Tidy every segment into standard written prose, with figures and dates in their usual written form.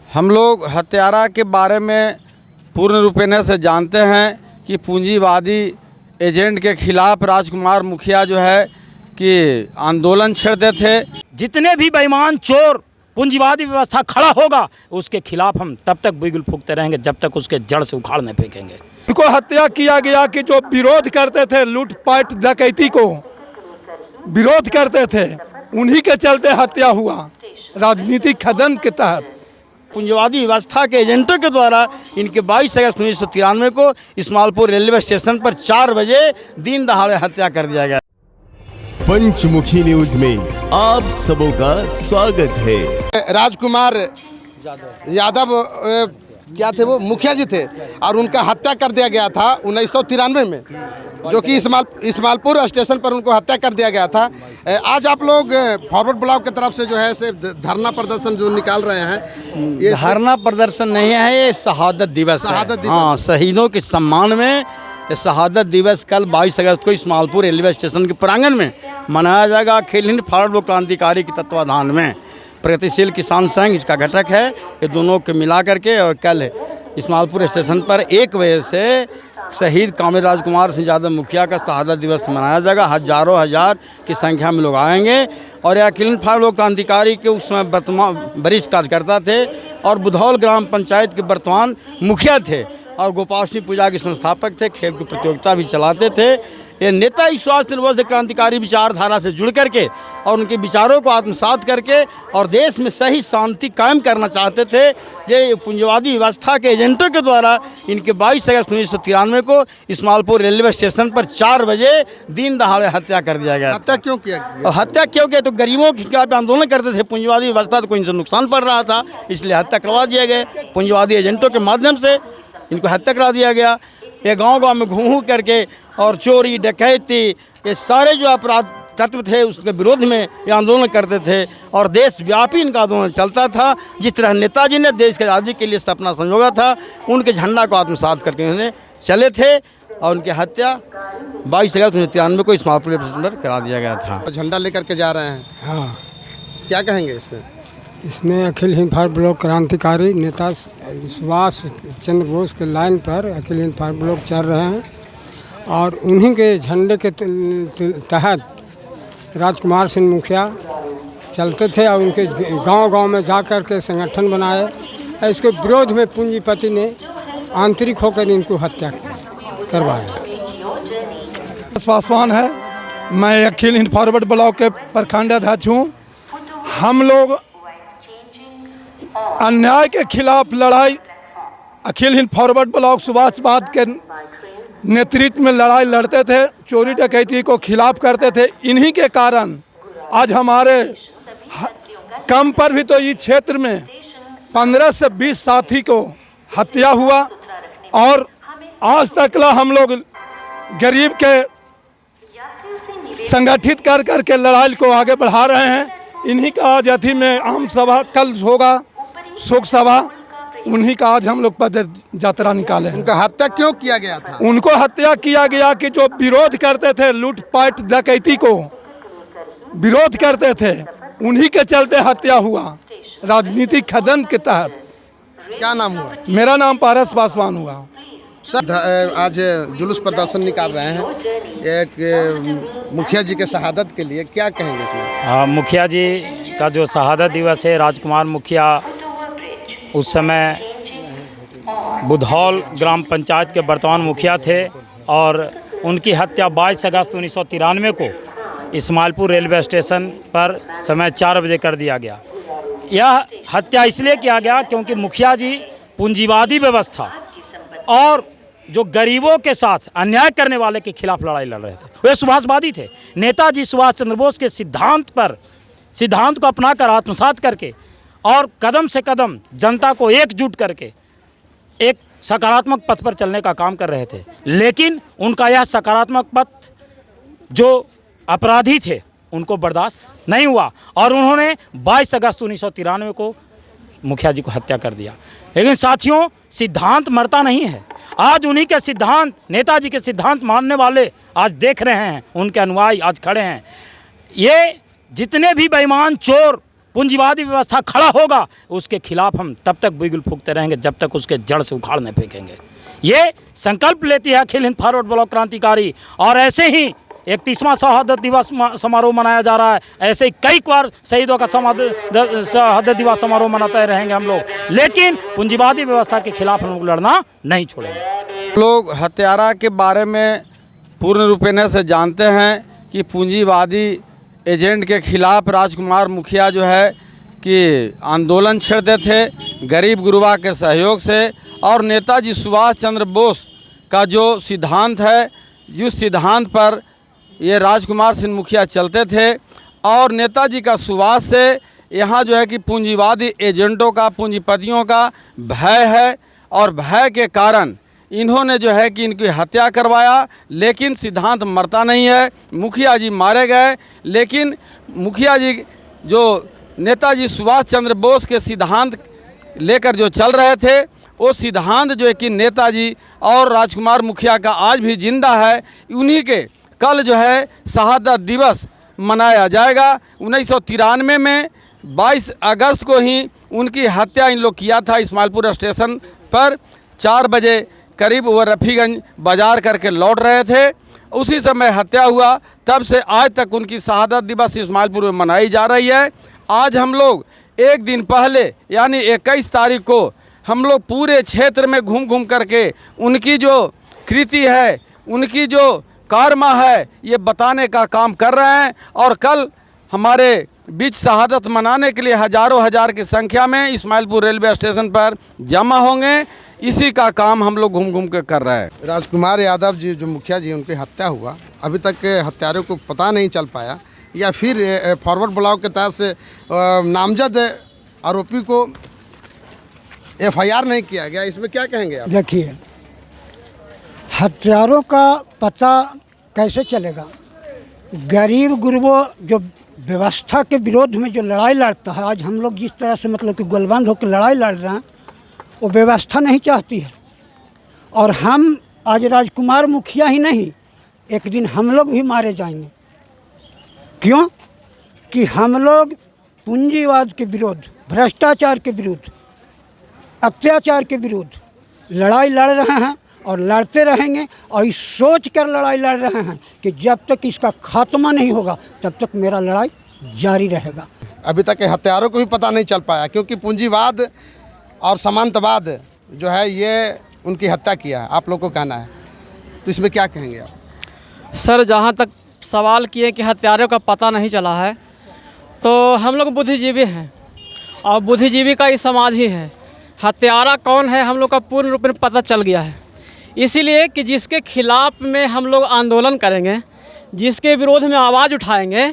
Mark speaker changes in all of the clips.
Speaker 1: हम लोग हत्यारा के बारे में पूर्ण रूपेण से जानते हैं कि पूंजीवादी एजेंट के खिलाफ राजकुमार मुखिया जो है कि आंदोलन छेड़ते थे।
Speaker 2: जितने भी बेईमान चोर पूंजीवादी व्यवस्था खड़ा होगा उसके खिलाफ हम तब तक बिगुल फूंकते रहेंगे जब तक उसके जड़ से उखाड़ नहीं फेंकेंगे।
Speaker 3: उनको हत्या किया गया कि जो विरोध करते थे, लूटपाट डकैती को विरोध करते थे, उन्हीं के चलते हत्या हुआ राजनीतिक खदन के तहत।
Speaker 2: पूंजीवादी व्यवस्था के एजेंटों के द्वारा इनके 22 अगस्त 1993 को इस्माइलपुर रेलवे स्टेशन पर 4 बजे दिन दहाड़े हत्या कर दिया गया।
Speaker 4: पंचमुखी न्यूज में आप सबों का स्वागत है।
Speaker 5: राजकुमार यादव क्या थे, वो मुखिया जी थे और उनका हत्या कर दिया गया था 1993 में, जो कि इस्माइलपुर स्टेशन पर उनको हत्या कर दिया गया था। आज आप लोग फॉरवर्ड ब्लॉक की तरफ से जो है से धरना प्रदर्शन जो निकाल रहे हैं,
Speaker 2: ये धरना प्रदर्शन नहीं है, ये शहादत दिवस है। हाँ, शहीदों के सम्मान में ये शहादत दिवस कल 22 अगस्त को इस्माइलपुर रेलवे स्टेशन के प्रांगण में मनाया जाएगा। अखिल हिंद फॉरवर्ड क्रांतिकारी के तत्वाधान में प्रगतिशील किसान संघ इसका घटक है, ये दोनों के मिला करके। और कल इस्माइलपुर स्टेशन पर 1 बजे से शहीद कामिल राजकुमार सिंह यादव मुखिया का शहादत दिवस मनाया जाएगा। हजारों हजार की संख्या में लोग आएंगे। और ये अखिल हिंद फॉरवर्ड क्रांतिकारी के उस समय वर्तमान वरिष्ठ कार्यकर्ता थे और बुधौल ग्राम पंचायत के वर्तमान मुखिया थे और गोपाष्टमी पूजा के संस्थापक थे। खेल की प्रतियोगिता भी चलाते थे। ये नेता विश्वास निर्भर क्रांतिकारी विचारधारा से जुड़ करके और उनके विचारों को आत्मसात करके और देश में सही शांति कायम करना चाहते थे। ये पूंजीवादी व्यवस्था के एजेंटों के द्वारा इनके 22 अगस्त 1993 को इस्माइलपुर रेलवे स्टेशन पर 4 बजे दिन दहाड़े हत्या कर दिया गया।
Speaker 5: हत्या क्यों किया गया?
Speaker 2: हत्या क्यों किया? तो गरीबों के खिलाफ आंदोलन करते थे। पूंजीवादी व्यवस्था को इनसे नुकसान पड़ रहा था, इसलिए हत्या करवा दिया गया। पूंजीवादी एजेंटों के माध्यम से इनको हत्या करा दिया गया। ये गांव-गांव में घूम करके और चोरी डकैती ये सारे जो अपराध तत्व थे उसके विरोध में ये आंदोलन करते थे और देशव्यापी इनका आंदोलन चलता था। जिस तरह नेताजी ने देश की आज़ादी के लिए अपना संयोगा था, उनके झंडा को आत्मसात करके उन्होंने चले थे और उनकी हत्या 22 अगस्त 1993 को इस्माइलपुर रेलवे स्टेशन पर करा दिया गया था।
Speaker 5: झंडा लेकर के जा रहे हैं,
Speaker 6: हाँ,
Speaker 5: क्या कहेंगे इसमें?
Speaker 6: इसमें अखिल हिंद फॉरवर्ड ब्लॉक क्रांतिकारी नेता सुभाष चंद्र बोस के लाइन पर अखिल हिंद फॉरवर्ड ब्लॉक चल रहे हैं और उन्हीं के झंडे के तहत राजकुमार सिंह मुखिया चलते थे और उनके गांव-गांव में जाकर के संगठन बनाए। इसके विरोध में पूंजीपति ने आंतरिक होकर इनको हत्या करवाया।
Speaker 3: पासवान है, मैं अखिल हिंद फॉरवर्ड ब्लॉक के प्रखंड अध्यक्ष हूँ। हम लोग अन्याय के खिलाफ लड़ाई अखिल हिंद फॉरवर्ड ब्लॉक सुभाषवाद के नेतृत्व में लड़ाई लड़ते थे, चोरी डकैती को खिलाफ करते थे। इन्हीं के कारण आज हमारे कम पर भी तो इस क्षेत्र में 15 से 20 साथी को हत्या हुआ और आज तक हम लोग गरीब के संगठित कर करके लड़ाई को आगे बढ़ा रहे हैं। इन्हीं का आज अथी में आम सभा कल होगा, शोक सभा, उन्हीं का आज हम लोग पद यात्रा निकाले।
Speaker 5: उनका हत्या क्यों किया गया था?
Speaker 3: उनको हत्या किया गया कि जो विरोध करते थे, लूटपाट डकैती को विरोध करते थे, उन्हीं के चलते हत्या हुआ राजनीतिक खदन के तहत।
Speaker 5: क्या नाम हुआ?
Speaker 3: मेरा नाम पारस पासवान हुआ।
Speaker 5: सर, आज जुलूस प्रदर्शन निकाल रहे हैं एक मुखिया जी के शहादत के लिए, क्या कहेंगे इसमें?
Speaker 2: मुखिया जी का जो शहादत दिवस है, राजकुमार मुखिया उस समय बुधौल ग्राम पंचायत के वर्तमान मुखिया थे और उनकी हत्या 22 अगस्त 1993 को इस्माइलपुर रेलवे स्टेशन पर समय 4 बजे कर दिया गया। यह हत्या इसलिए किया गया क्योंकि मुखिया जी पूंजीवादी व्यवस्था और जो गरीबों के साथ अन्याय करने वाले के खिलाफ लड़ाई लड़ रहे थे। वे सुभाषवादी थे। नेताजी सुभाष चंद्र बोस के सिद्धांत को अपनाकर आत्मसात करके और कदम से कदम जनता को एकजुट करके एक सकारात्मक पथ पर चलने का काम कर रहे थे। लेकिन उनका यह सकारात्मक पथ जो अपराधी थे उनको बर्दाश्त नहीं हुआ और उन्होंने 22 अगस्त 1993 को मुखिया जी को हत्या कर दिया। लेकिन साथियों, सिद्धांत मरता नहीं है। आज उन्हीं के सिद्धांत, नेताजी के सिद्धांत मानने वाले आज देख रहे हैं, उनके अनुयायी आज खड़े हैं। ये जितने भी बेईमान चोर पूंजीवादी व्यवस्था खड़ा होगा, उसके खिलाफ हम तब तक बिगुल फूंकते रहेंगे जब तक उसके जड़ से उखाड़ नहीं फेंकेंगे। ये संकल्प लेती है अखिल हिंद फॉरवर्ड ब्लॉक क्रांतिकारी। और ऐसे ही 31वां शहादत दिवस समारोह मनाया जा रहा है, ऐसे ही कई बार शहीदों का शहादत दिवस समारोह मनाते रहेंगे हम लोग, लेकिन पूंजीवादी व्यवस्था के खिलाफ हम लोग लड़ना नहीं छोड़ेंगे।
Speaker 1: लोग हत्यारा के बारे में पूर्ण रूपेण से जानते हैं कि पूंजीवादी एजेंट के खिलाफ राजकुमार मुखिया जो है कि आंदोलन छेड़ते थे गरीब गुरबा के सहयोग से। और नेताजी सुभाष चंद्र बोस का जो सिद्धांत है, जिस सिद्धांत पर ये राजकुमार सिंह मुखिया चलते थे, और नेताजी का सुभाष से यहाँ जो है कि पूंजीवादी एजेंटों का, पूंजीपतियों का भय है, और भय के कारण इन्होंने जो है कि इनकी हत्या करवाया। लेकिन सिद्धांत मरता नहीं है, मुखिया जी मारे गए, लेकिन मुखिया जी जो नेताजी सुभाष चंद्र बोस के सिद्धांत लेकर जो चल रहे थे, वो सिद्धांत जो है कि नेताजी और राजकुमार मुखिया का आज भी जिंदा है। उन्हीं के कल जो है शहादत दिवस मनाया जाएगा। 1993 में 22 अगस्त को ही उनकी हत्या इन लोग किया था। इस्माइलपुर स्टेशन पर 4 बजे करीब वो रफ़ीगंज बाजार करके लौट रहे थे, उसी समय हत्या हुआ। तब से आज तक उनकी शहादत दिवस इस्माइलपुर में मनाई जा रही है। आज हम लोग एक दिन पहले यानी 21 तारीख को हम लोग पूरे क्षेत्र में घूम घूम करके उनकी जो कृति है, उनकी जो कारमा है, ये बताने का काम कर रहे हैं। और कल हमारे बीच शहादत मनाने के लिए हज़ारों हज़ार की संख्या में इस्माइलपुर रेलवे स्टेशन पर जमा होंगे। इसी का काम हम लोग घूम घूम कर कर रहे हैं।
Speaker 5: राजकुमार यादव जी जो मुखिया जी उनकी हत्या हुआ, अभी तक हत्यारों को पता नहीं चल पाया, या फिर फॉरवर्ड ब्लॉक के तहत से नामजद आरोपी को FIR नहीं किया गया, इसमें क्या कहेंगे आप?
Speaker 7: देखिए, हत्यारों का पता कैसे चलेगा? गरीब गुरबों जो व्यवस्था के विरोध में जो लड़ाई लड़ता है, आज हम लोग जिस तरह से मतलब कि गोलबंद होकर लड़ाई लड़ रहे हैं, वो व्यवस्था नहीं चाहती है। और हम आज राजकुमार मुखिया ही नहीं, एक दिन हम लोग भी मारे जाएंगे। क्यों? कि हम लोग पूंजीवाद के विरुद्ध, भ्रष्टाचार के विरुद्ध, अत्याचार के विरुद्ध लड़ाई लड़ रहे हैं और लड़ते रहेंगे। और इस सोच कर लड़ाई लड़ रहे हैं कि जब तक इसका खात्मा नहीं होगा तब तक मेरा लड़ाई जारी रहेगा।
Speaker 5: अभी तक हत्यारों को भी पता नहीं चल पाया, क्योंकि पूंजीवाद और सामंतवाद जो है ये उनकी हत्या किया है, आप लोग को कहना है, तो इसमें क्या कहेंगे आप?
Speaker 8: सर, जहाँ तक सवाल किए कि हत्यारों का पता नहीं चला है, तो हम लोग बुद्धिजीवी हैं और बुद्धिजीवी का ही समाज ही है। हत्यारा कौन है हम लोग का पूर्ण रूप में पता चल गया है। इसीलिए कि जिसके खिलाफ में हम लोग आंदोलन करेंगे, जिसके विरोध में आवाज़ उठाएंगे,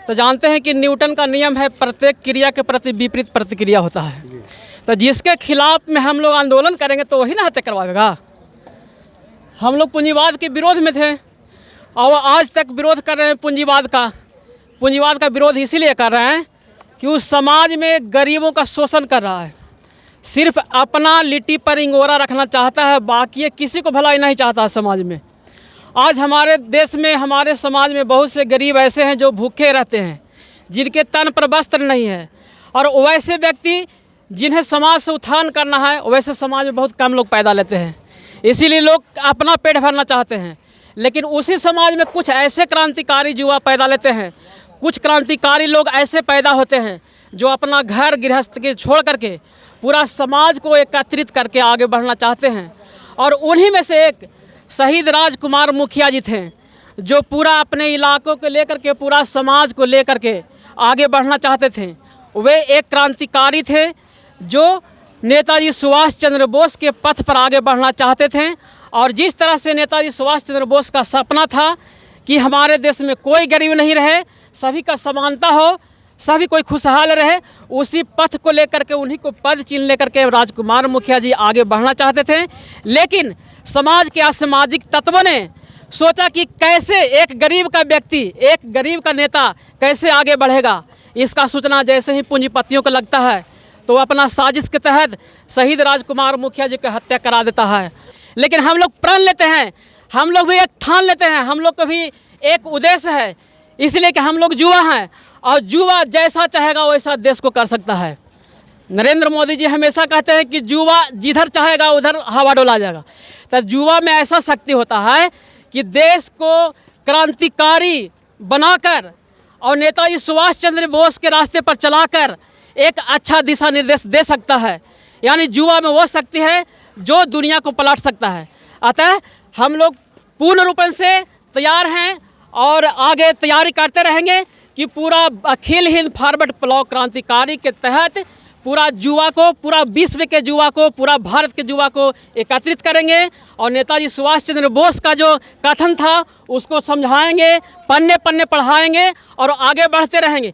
Speaker 8: तो जानते हैं कि न्यूटन का नियम है, प्रत्येक क्रिया के प्रति विपरीत प्रतिक्रिया होता है। तो जिसके खिलाफ में हम लोग आंदोलन करेंगे तो वही ना हत्या करवाएगा। हम लोग पूंजीवाद के विरोध में थे और आज तक विरोध कर रहे हैं पूंजीवाद का। पूंजीवाद का विरोध इसीलिए कर रहे हैं कि उस समाज में गरीबों का शोषण कर रहा है, सिर्फ अपना लिट्टी पर इंगोरा रखना चाहता है, बाकी किसी को भलाई नहीं चाहता समाज में। आज हमारे देश में, हमारे समाज में बहुत से गरीब ऐसे हैं जो भूखे रहते हैं, जिनके तन पर वस्त्र नहीं है, और वैसे व्यक्ति जिन्हें समाज से उत्थान करना है, वैसे समाज में बहुत कम लोग पैदा लेते हैं। इसीलिए लोग अपना पेट भरना चाहते हैं। लेकिन उसी समाज में कुछ ऐसे क्रांतिकारी युवा पैदा लेते हैं, कुछ क्रांतिकारी लोग ऐसे पैदा होते हैं जो अपना घर गृहस्थ के छोड़ करके पूरा समाज को एकत्रित करके आगे बढ़ना चाहते हैं। और उन्हीं में से एक शहीद राजकुमार मुखिया जी थे, जो पूरा अपने इलाकों को लेकर के, पूरा समाज को लेकर के आगे बढ़ना चाहते थे। वे एक क्रांतिकारी थे जो नेताजी सुभाष चंद्र बोस के पथ पर आगे बढ़ना चाहते थे। और जिस तरह से नेताजी सुभाष चंद्र बोस का सपना था कि हमारे देश में कोई गरीब नहीं रहे, सभी का समानता हो, सभी कोई खुशहाल रहे, उसी पथ को लेकर के, उन्हीं को पद चिन्ह लेकर के राजकुमार मुखिया जी आगे बढ़ना चाहते थे। लेकिन समाज के असामाजिक तत्वों ने सोचा कि कैसे एक गरीब का व्यक्ति, एक गरीब का नेता कैसे आगे बढ़ेगा। इसका सूचना जैसे ही पूंजीपतियों को लगता है तो अपना साजिश के तहत शहीद राजकुमार मुखिया जी की हत्या करा देता है। लेकिन हम लोग प्रण लेते हैं, हम लोग भी एक ठान लेते हैं, हम लोग को भी एक उद्देश्य है, इसलिए कि हम लोग युवा हैं और युवा जैसा चाहेगा वैसा देश को कर सकता है। नरेंद्र मोदी जी हमेशा कहते हैं कि युवा जिधर चाहेगा उधर हवा डोला जाएगा। तो युवा में ऐसा शक्ति होता है कि देश को क्रांतिकारी बनाकर और नेताजी सुभाष चंद्र बोस के रास्ते पर चलाकर एक अच्छा दिशा निर्देश दे सकता है। यानी युवा में वो शक्ति है जो दुनिया को पलट सकता है। अतः हम लोग पूर्ण रूप से तैयार हैं और आगे तैयारी करते रहेंगे कि पूरा अखिल हिंद फॉरवर्ड ब्लॉक क्रांतिकारी के तहत पूरा युवा को, पूरा विश्व के युवा को, पूरा भारत के युवा को एकत्रित करेंगे और नेताजी सुभाष चंद्र बोस का जो कथन था उसको समझाएंगे, पन्ने पन्ने पढ़ाएंगे और आगे बढ़ते रहेंगे।